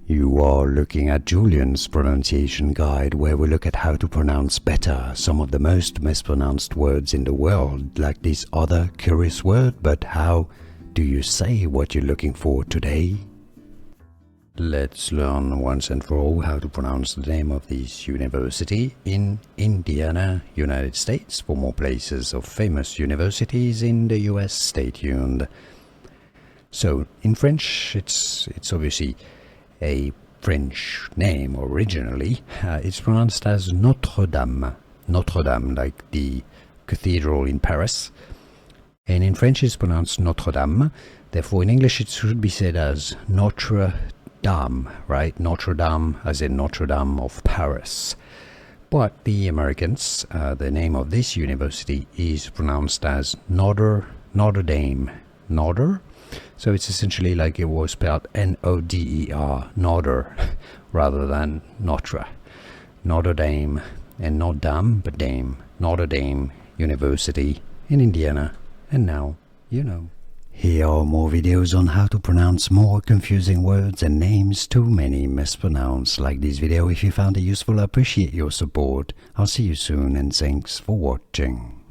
You are looking at Julian's pronunciation guide, where we look at how to pronounce better some of the most mispronounced words in the world, like this other curious word. But how do you say what you're looking for today? Let's learn once and for all how to pronounce the name of this university in Indiana, United States. For more places of famous universities in the US, stay tuned. So in French, it's obviously a French name originally. It's pronounced as Notre Dame. Notre Dame, like the cathedral in Paris. And in French it's pronounced Notre Dame. Therefore in English it should be said as Notre Dame, right? Notre Dame, as in Notre Dame of Paris. But the Americans, the name of this university is pronounced as Notre Dame. Notre? So it's essentially like it was spelled N-O-D-E-R, Notre, rather than Notre. Notre Dame, and not Dame, but Dame. Notre Dame University in Indiana. And now you know. Here are more videos on how to pronounce more confusing words and names too many mispronounced. Like this video if you found it useful. I appreciate your support. I'll see you soon and thanks for watching.